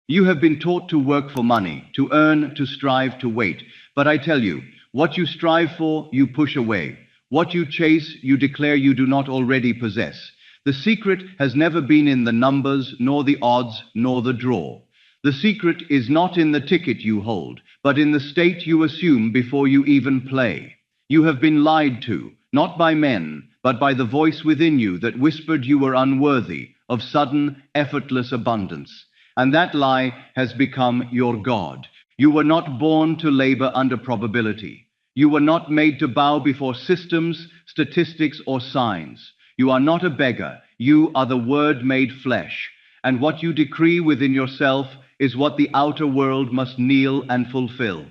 You have been taught to work for money, to earn, to strive, to wait. But I tell you, what you strive for, you push away. What you chase, you declare you do not already possess. The secret has never been in the numbers, nor the odds, nor the draw. The secret is not in the ticket you hold, but in the state you assume before you even play. You have been lied to, not by men, but by the voice within you that whispered you were unworthy of sudden, effortless abundance. And that lie has become your God. You were not born to labor under probability. You were not made to bow before systems, statistics, or signs. You are not a beggar. You are the Word made flesh. And what you decree within yourself is what the outer world must kneel and fulfill.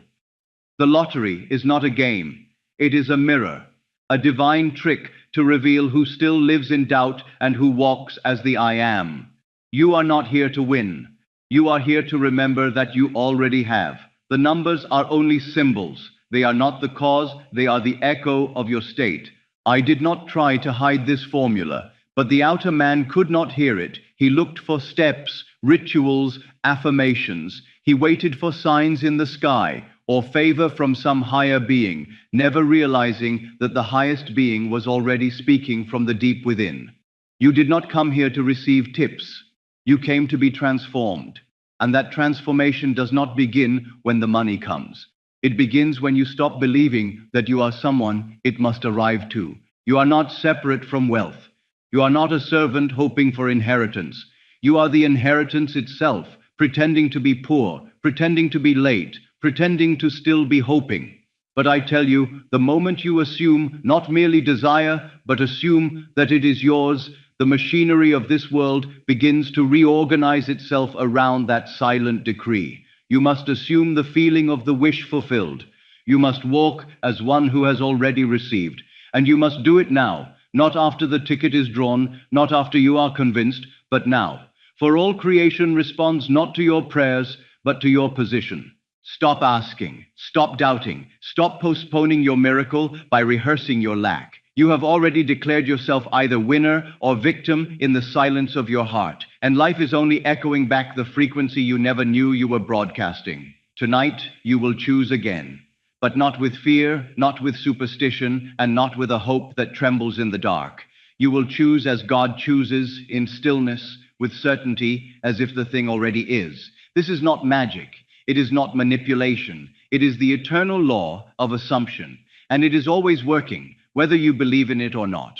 The lottery is not a game. It is a mirror, a divine trick to reveal who still lives in doubt and who walks as the I am. You are not here to win. You are here to remember that you already have. The numbers are only symbols. They are not the cause, they are the echo of your state. I did not try to hide this formula, but the outer man could not hear it. He looked for steps, rituals, affirmations. He waited for signs in the sky or favor from some higher being, never realizing that the highest being was already speaking from the deep within. You did not come here to receive tips. You came to be transformed. And that transformation does not begin when the money comes. It begins when you stop believing that you are someone it must arrive to. You are not separate from wealth. You are not a servant hoping for inheritance. You are the inheritance itself, pretending to be poor, pretending to be late, pretending to still be hoping. But I tell you, the moment you assume not merely desire, but assume that it is yours, the machinery of this world begins to reorganize itself around that silent decree. You must assume the feeling of the wish fulfilled. You must walk as one who has already received. And you must do it now, not after the ticket is drawn, not after you are convinced, but now. For all creation responds not to your prayers, but to your position. Stop asking, stop doubting, stop postponing your miracle by rehearsing your lack. You have already declared yourself either winner or victim in the silence of your heart, and life is only echoing back the frequency you never knew you were broadcasting. Tonight, you will choose again, but not with fear, not with superstition, and not with a hope that trembles in the dark. You will choose as God chooses, in stillness, with certainty, as if the thing already is. This is not magic. It is not manipulation. It is the eternal law of assumption, and it is always working, whether you believe in it or not.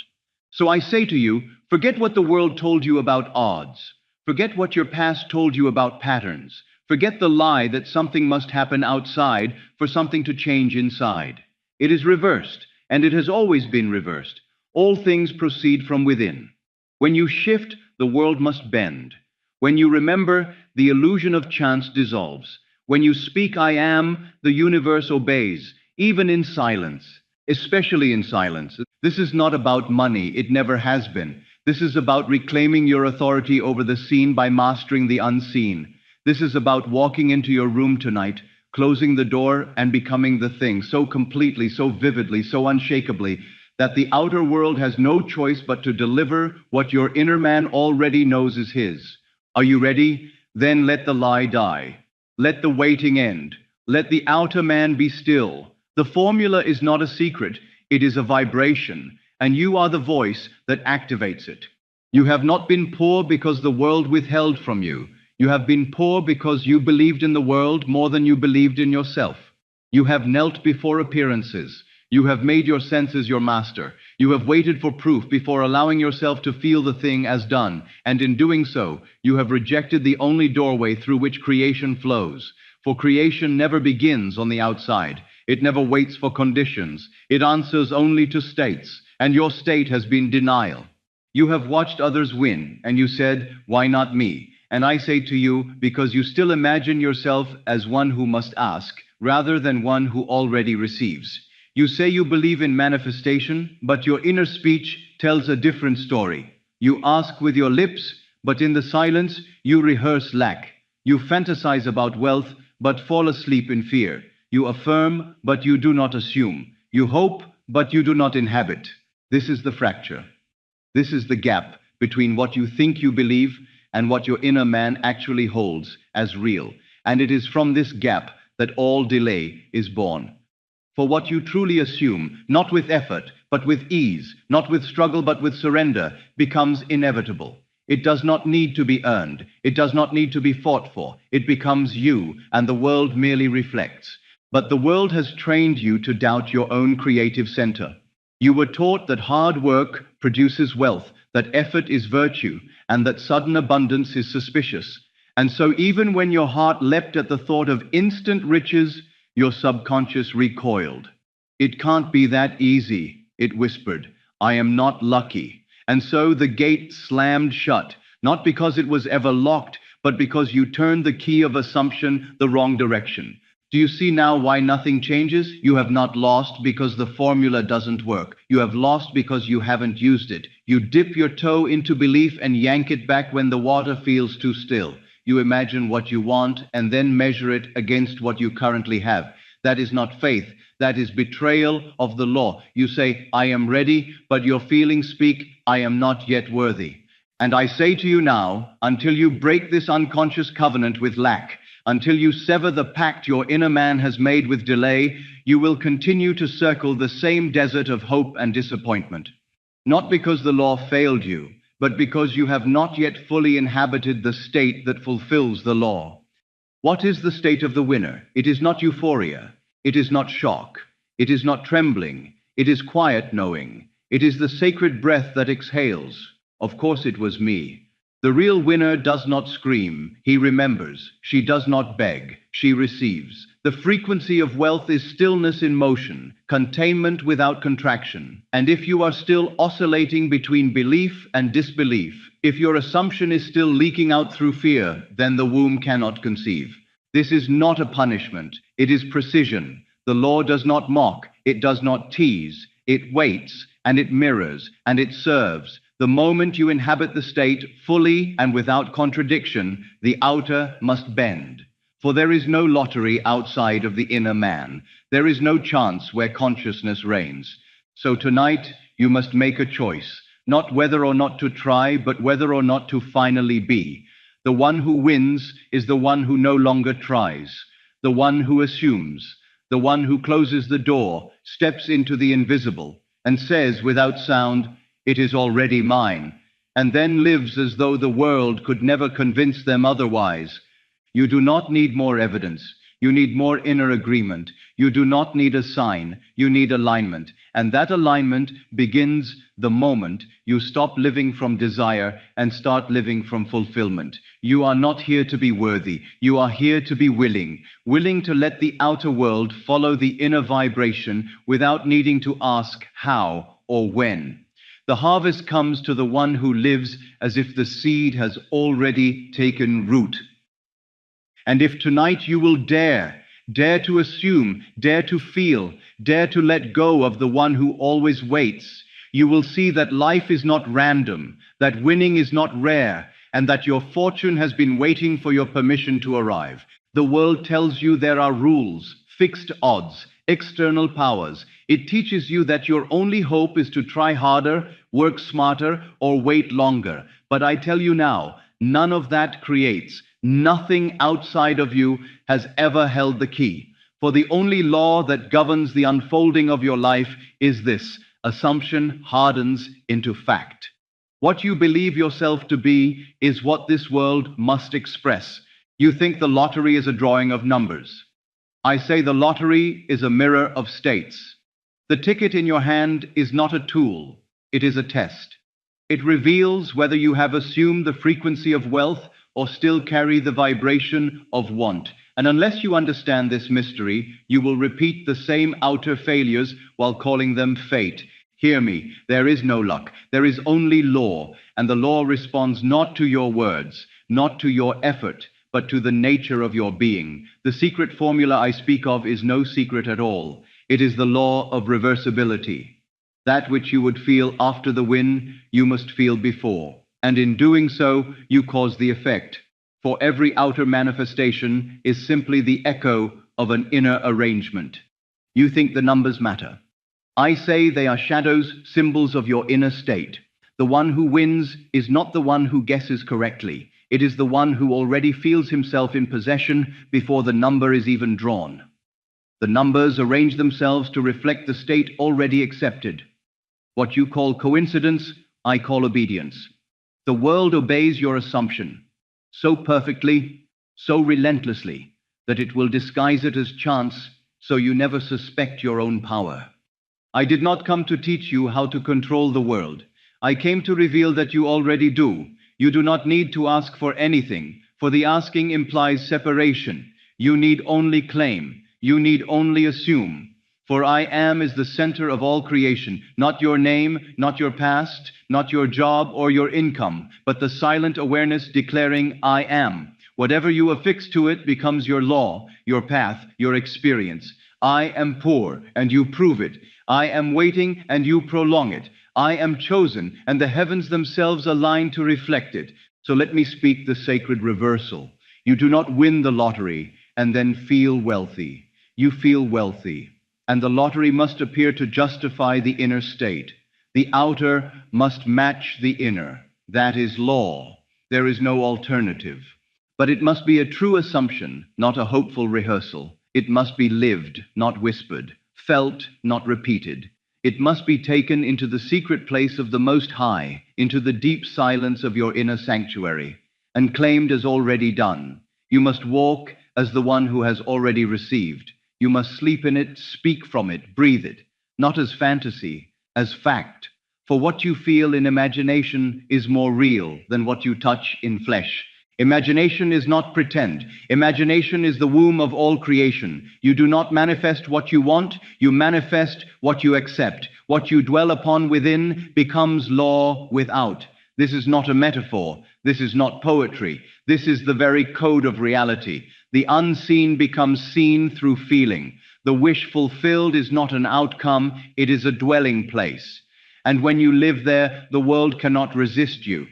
So I say to you, forget what the world told you about odds. Forget what your past told you about patterns. Forget the lie that something must happen outside for something to change inside. It is reversed, and it has always been reversed. All things proceed from within. When you shift, the world must bend. When you remember, the illusion of chance dissolves. When you speak, I am, the universe obeys, even in silence. Especially in silence. This is not about money, it never has been. This is about reclaiming your authority over the seen by mastering the unseen. This is about walking into your room tonight, closing the door and becoming the thing so completely, so vividly, so unshakably, that the outer world has no choice but to deliver what your inner man already knows is his. Are you ready? Then let the lie die. Let the waiting end. Let the outer man be still. The formula is not a secret, it is a vibration, and you are the voice that activates it. You have not been poor because the world withheld from you. You have been poor because you believed in the world more than you believed in yourself. You have knelt before appearances. You have made your senses your master. You have waited for proof before allowing yourself to feel the thing as done, and in doing so, you have rejected the only doorway through which creation flows. For creation never begins on the outside. It never waits for conditions. It answers only to states, and your state has been denial. You have watched others win, and you said, why not me? And I say to you, because you still imagine yourself as one who must ask, rather than one who already receives. You say you believe in manifestation, but your inner speech tells a different story. You ask with your lips, but in the silence, you rehearse lack. You fantasize about wealth, but fall asleep in fear. You affirm, but you do not assume. You hope, but you do not inhabit. This is the fracture. This is the gap between what you think you believe and what your inner man actually holds as real. And it is from this gap that all delay is born. For what you truly assume, not with effort, but with ease, not with struggle, but with surrender, becomes inevitable. It does not need to be earned. It does not need to be fought for. It becomes you, and the world merely reflects. But the world has trained you to doubt your own creative center. You were taught that hard work produces wealth, that effort is virtue, and that sudden abundance is suspicious. And so even when your heart leapt at the thought of instant riches, your subconscious recoiled. It can't be that easy, it whispered. I am not lucky. And so the gate slammed shut, not because it was ever locked, but because you turned the key of assumption the wrong direction. Do you see now why nothing changes? You have not lost because the formula doesn't work. You have lost because you haven't used it. You dip your toe into belief and yank it back when the water feels too still. You imagine what you want and then measure it against what you currently have. That is not faith. That is betrayal of the law. You say, I am ready, but your feelings speak, I am not yet worthy. And I say to you now, until you break this unconscious covenant with lack, until you sever the pact your inner man has made with delay, you will continue to circle the same desert of hope and disappointment. Not because the law failed you, but because you have not yet fully inhabited the state that fulfills the law. What is the state of the winner? It is not euphoria. It is not shock. It is not trembling. It is quiet knowing. It is the sacred breath that exhales. Of course it was me. The real winner does not scream. He remembers. She does not beg. She receives. The frequency of wealth is stillness in motion, containment without contraction. And if you are still oscillating between belief and disbelief, if your assumption is still leaking out through fear, then the womb cannot conceive. This is not a punishment. It is precision. The law does not mock. It does not tease. It waits, and it mirrors, and it serves. The moment you inhabit the state fully and without contradiction, the outer must bend. For there is no lottery outside of the inner man. There is no chance where consciousness reigns. So tonight, you must make a choice, not whether or not to try, but whether or not to finally be. The one who wins is the one who no longer tries, the one who assumes, the one who closes the door, steps into the invisible, and says without sound, it is already mine, and then lives as though the world could never convince them otherwise. You do not need more evidence. You need more inner agreement. You do not need a sign. You need alignment. And that alignment begins the moment you stop living from desire and start living from fulfillment. You are not here to be worthy. You are here to be willing. Willing to let the outer world follow the inner vibration without needing to ask how or when. The harvest comes to the one who lives as if the seed has already taken root. And if tonight you will dare to assume, dare to feel, dare to let go of the one who always waits, you will see that life is not random, that winning is not rare, and that your fortune has been waiting for your permission to arrive. The world tells you there are rules, fixed odds, external powers. It teaches you that your only hope is to try harder, work smarter, or wait longer. But I tell you now, none of that creates. Nothing outside of you has ever held the key. For the only law that governs the unfolding of your life is this: assumption hardens into fact. What you believe yourself to be is what this world must express. You think the lottery is a drawing of numbers. I say the lottery is a mirror of states. The ticket in your hand is not a tool, it is a test. It reveals whether you have assumed the frequency of wealth or still carry the vibration of want. And unless you understand this mystery, you will repeat the same outer failures while calling them fate. Hear me, there is no luck, there is only law, and the law responds not to your words, not to your effort, but to the nature of your being. The secret formula I speak of is no secret at all. It is the law of reversibility. That which you would feel after the win, you must feel before. And in doing so, you cause the effect. For every outer manifestation is simply the echo of an inner arrangement. You think the numbers matter. I say they are shadows, symbols of your inner state. The one who wins is not the one who guesses correctly. It is the one who already feels himself in possession before the number is even drawn. The numbers arrange themselves to reflect the state already accepted. What you call coincidence, I call obedience. The world obeys your assumption so perfectly, so relentlessly, that it will disguise it as chance, so you never suspect your own power. I did not come to teach you how to control the world. I came to reveal that you already do. You do not need to ask for anything, for the asking implies separation. You need only claim. You need only assume. For I am is the center of all creation, not your name, not your past, not your job or your income, but the silent awareness declaring I am. Whatever you affix to it becomes your law, your path, your experience. I am poor, and you prove it. I am waiting, and you prolong it. I am chosen, and the heavens themselves align to reflect it. So let me speak the sacred reversal. You do not win the lottery and then feel wealthy. You feel wealthy. And the lottery must appear to justify the inner state. The outer must match the inner. That is law. There is no alternative. But it must be a true assumption, not a hopeful rehearsal. It must be lived, not whispered, felt, not repeated. It must be taken into the secret place of the Most High, into the deep silence of your inner sanctuary, and claimed as already done. You must walk as the one who has already received. You must sleep in it, speak from it, breathe it, not as fantasy, as fact. For what you feel in imagination is more real than what you touch in flesh. Imagination is not pretend. Imagination is the womb of all creation. You do not manifest what you want, you manifest what you accept. What you dwell upon within becomes law without. This is not a metaphor. This is not poetry. This is the very code of reality. The unseen becomes seen through feeling. The wish fulfilled is not an outcome, it is a dwelling place. And when you live there, the world cannot resist you.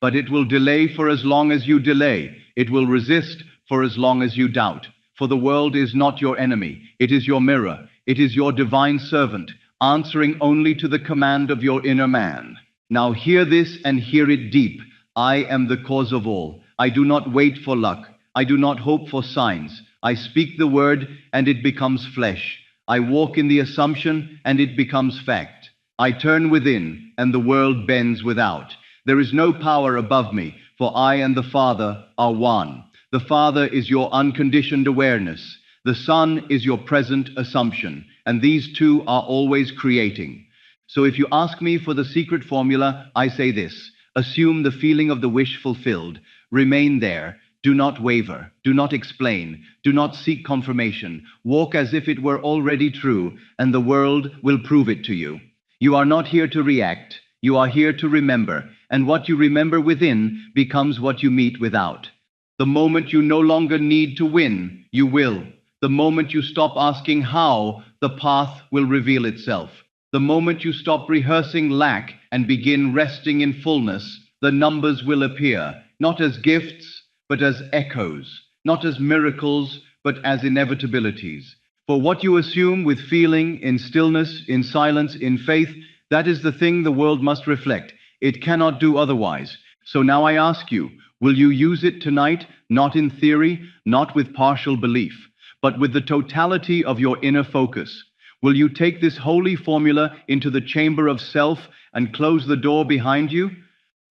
But it will delay for as long as you delay. It will resist for as long as you doubt. For the world is not your enemy. It is your mirror. It is your divine servant, answering only to the command of your inner man. Now hear this and hear it deep. I am the cause of all. I do not wait for luck. I do not hope for signs. I speak the word and it becomes flesh. I walk in the assumption and it becomes fact. I turn within and the world bends without. There is no power above me, for I and the Father are one. The Father is your unconditioned awareness. The Son is your present assumption, and these two are always creating. So if you ask me for the secret formula, I say this: assume the feeling of the wish fulfilled. Remain there. Do not waver. Do not explain. Do not seek confirmation. Walk as if it were already true, and the world will prove it to you. You are not here to react. You are here to remember, and what you remember within becomes what you meet without. The moment you no longer need to win, you will. The moment you stop asking how, the path will reveal itself. The moment you stop rehearsing lack and begin resting in fullness, the numbers will appear, not as gifts, but as echoes, not as miracles, but as inevitabilities. For what you assume with feeling, in stillness, in silence, in faith, that is the thing the world must reflect. It cannot do otherwise. So now I ask you, will you use it tonight, not in theory, not with partial belief, but with the totality of your inner focus? Will you take this holy formula into the chamber of self and close the door behind you?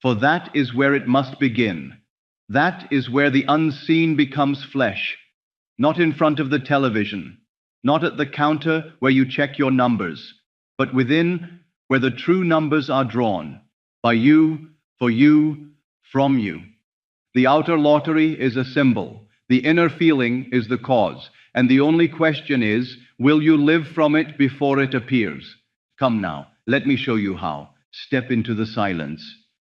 For that is where it must begin. That is where the unseen becomes flesh, not in front of the television, not at the counter where you check your numbers, but within, where the true numbers are drawn, by you, for you, from you. The outer lottery is a symbol, the inner feeling is the cause, and the only question is, will you live from it before it appears? Come now, let me show you how. Step into the silence,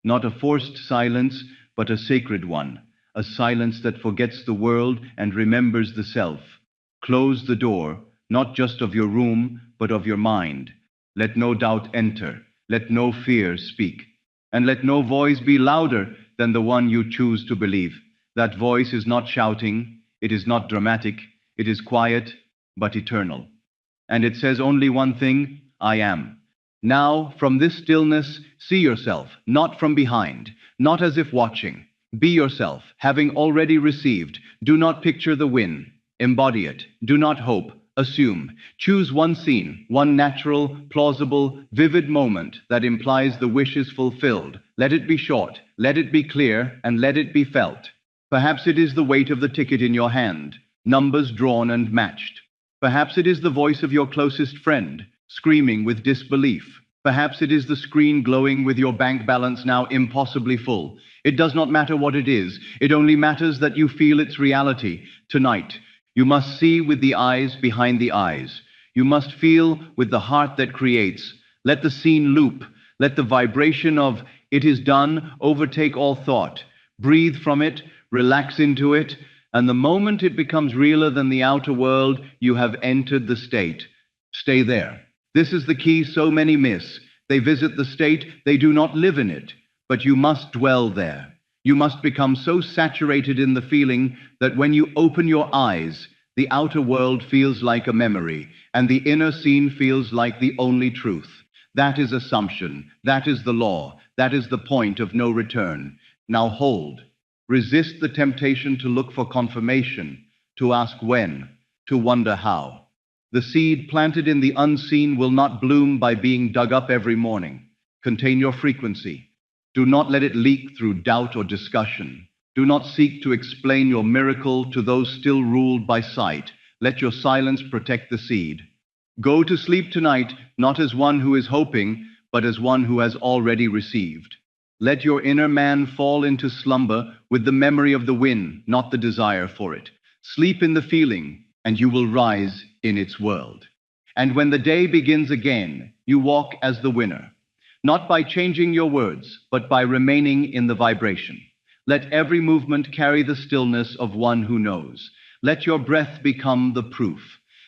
not a forced silence, but a sacred one, a silence that forgets the world and remembers the self. Close the door, not just of your room, but of your mind. Let no doubt enter, let no fear speak, and let no voice be louder than the one you choose to believe. That voice is not shouting, it is not dramatic, it is quiet, but eternal. And it says only one thing: I am. Now, from this stillness, see yourself, not from behind, not as if watching. Be yourself, having already received. Do not picture the win. Embody it. Do not hope. Assume. Choose one scene, one natural, plausible, vivid moment that implies the wish is fulfilled. Let it be short, let it be clear, and let it be felt. Perhaps it is the weight of the ticket in your hand, numbers drawn and matched. Perhaps it is the voice of your closest friend, screaming with disbelief. Perhaps it is the screen glowing with your bank balance now impossibly full. It does not matter what it is. It only matters that you feel its reality. Tonight, you must see with the eyes behind the eyes. You must feel with the heart that creates. Let the scene loop. Let the vibration of "it is done" overtake all thought. Breathe from it, relax into it, and the moment it becomes realer than the outer world, you have entered the state. Stay there. This is the key so many miss. They visit the state, they do not live in it. But you must dwell there. You must become so saturated in the feeling that when you open your eyes, the outer world feels like a memory, and the inner scene feels like the only truth. That is assumption. That is the law. That is the point of no return. Now hold. Resist the temptation to look for confirmation, to ask when, to wonder how. The seed planted in the unseen will not bloom by being dug up every morning. Contain your frequency. Do not let it leak through doubt or discussion. Do not seek to explain your miracle to those still ruled by sight. Let your silence protect the seed. Go to sleep tonight, not as one who is hoping, but as one who has already received. Let your inner man fall into slumber with the memory of the win, not the desire for it. Sleep in the feeling, and you will rise in its world. And when the day begins again, you walk as the winner, not by changing your words, but by remaining in the vibration. Let every movement carry the stillness of one who knows. Let your breath become the proof.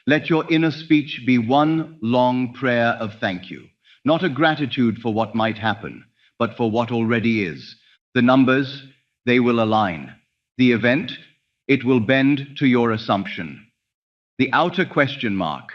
Let your inner speech be one long prayer of thank you, not a gratitude for what might happen, but for what already is. The numbers, they will align. The event, it will bend to your assumption. The outer question mark.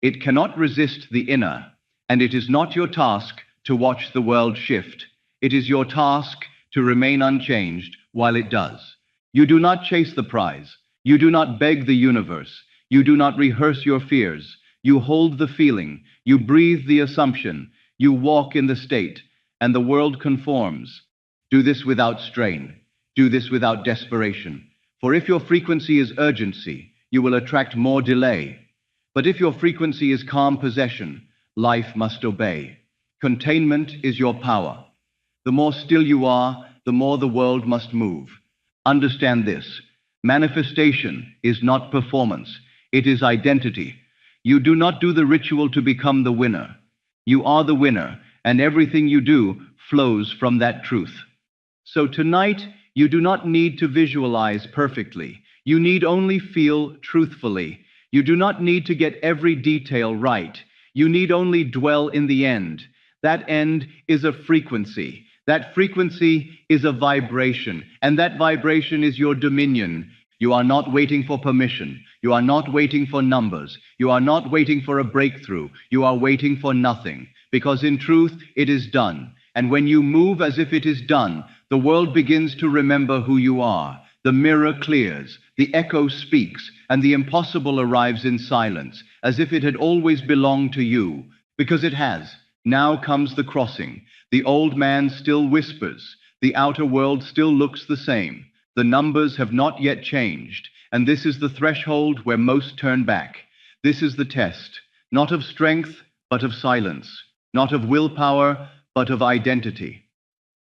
It cannot resist the inner, and it is not your task to watch the world shift. It is your task to remain unchanged while it does. You do not chase the prize. You do not beg the universe. You do not rehearse your fears. You hold the feeling. You breathe the assumption. You walk in the state, and the world conforms. Do this without strain. Do this without desperation. For if your frequency is urgency, you will attract more delay. But if your frequency is calm possession, life must obey. Containment is your power. The more still you are, the more the world must move. Understand this. Manifestation is not performance. It is identity. You do not do the ritual to become the winner. You are the winner, and everything you do flows from that truth. So tonight, you do not need to visualize perfectly. You need only feel truthfully. You do not need to get every detail right. You need only dwell in the end. That end is a frequency. That frequency is a vibration, and that vibration is your dominion. You are not waiting for permission. You are not waiting for numbers. You are not waiting for a breakthrough. You are waiting for nothing, because in truth, it is done. And when you move as if it is done, the world begins to remember who you are. The mirror clears, the echo speaks, and the impossible arrives in silence, as if it had always belonged to you, because it has. Now comes the crossing. The old man still whispers. The outer world still looks the same. The numbers have not yet changed, and this is the threshold where most turn back. This is the test, not of strength, but of silence, not of willpower, but of identity.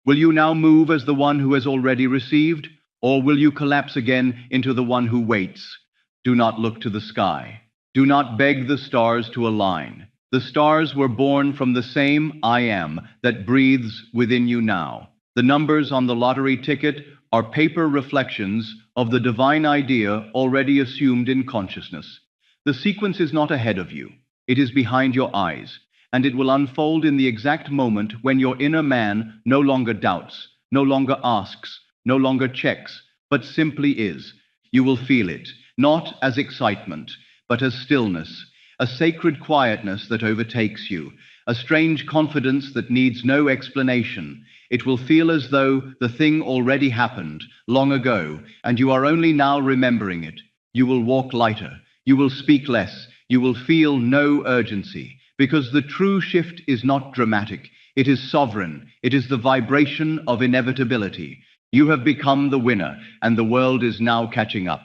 Will you now move as the one who has already received? Or will you collapse again into the one who waits? Do not look to the sky. Do not beg the stars to align. The stars were born from the same I am that breathes within you now. The numbers on the lottery ticket are paper reflections of the divine idea already assumed in consciousness. The sequence is not ahead of you. It is behind your eyes, and it will unfold in the exact moment when your inner man no longer doubts, no longer asks, no longer checks, but simply is. You will feel it, not as excitement, but as stillness, a sacred quietness that overtakes you. a strange confidence that needs no explanation. It will feel as though the thing already happened long ago, and you are only now remembering it. You will walk lighter. You will speak less. You will feel no urgency, because the true shift is not dramatic. It is sovereign. It is the vibration of inevitability. You have become the winner, and the world is now catching up.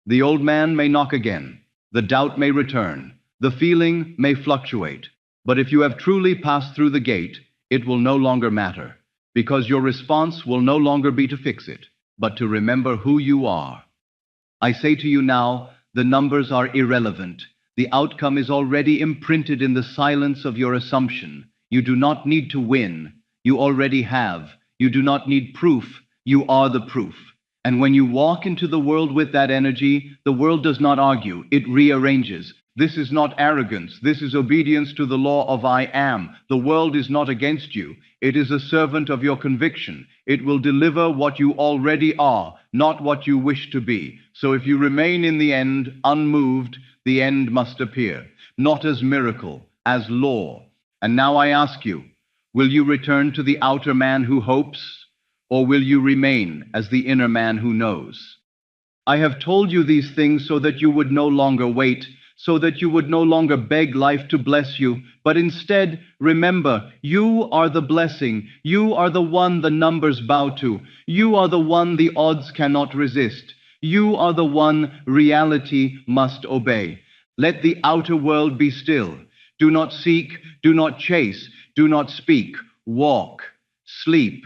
The old man may knock again. The doubt may return. The feeling may fluctuate. But if you have truly passed through the gate, it will no longer matter, because your response will no longer be to fix it, but to remember who you are. I say to you now, the numbers are irrelevant. The outcome is already imprinted in the silence of your assumption. You do not need to win. You already have. You do not need proof. You are the proof. And when you walk into the world with that energy, the world does not argue. It rearranges. This is not arrogance. This is obedience to the law of I am. The world is not against you. It is a servant of your conviction. It will deliver what you already are, not what you wish to be. So if you remain in the end unmoved, the end must appear, not as miracle, as law. And now I ask you, will you return to the outer man who hopes, or will you remain as the inner man who knows? I have told you these things so that you would no longer wait, so that you would no longer beg life to bless you, but instead remember, you are the blessing. You are the one the numbers bow to. You are the one the odds cannot resist. You are the one reality must obey. Let the outer world be still. Do not seek, do not chase, do not speak. Walk, sleep,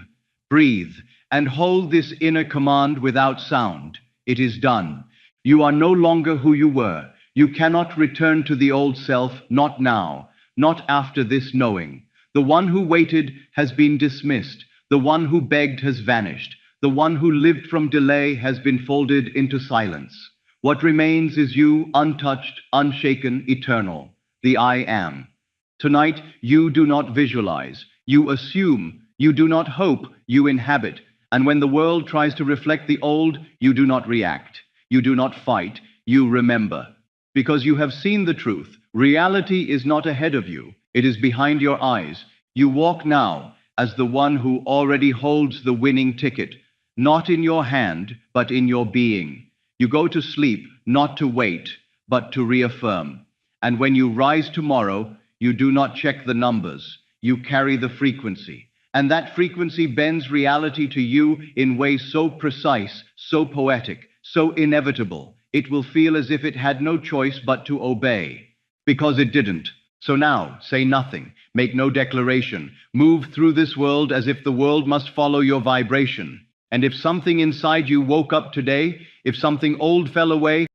breathe, and hold this inner command without sound. It is done. You are no longer who you were. You cannot return to the old self, not now, not after this knowing. The one who waited has been dismissed. The one who begged has vanished. The one who lived from delay has been folded into silence. What remains is you, untouched, unshaken, eternal, the I am. Tonight, you do not visualize. You assume. You do not hope. You inhabit. And when the world tries to reflect the old, you do not react. You do not fight. You remember. Because you have seen the truth. Reality is not ahead of you. It is behind your eyes. You walk now as the one who already holds the winning ticket, not in your hand, but in your being. You go to sleep, not to wait, but to reaffirm. And when you rise tomorrow, you do not check the numbers. You carry the frequency. And that frequency bends reality to you in ways so precise, so poetic, so inevitable. It will feel as if it had no choice but to obey, because it didn't. So now, say nothing, make no declaration, move through this world as if the world must follow your vibration. And if something inside you woke up today, if something old fell away,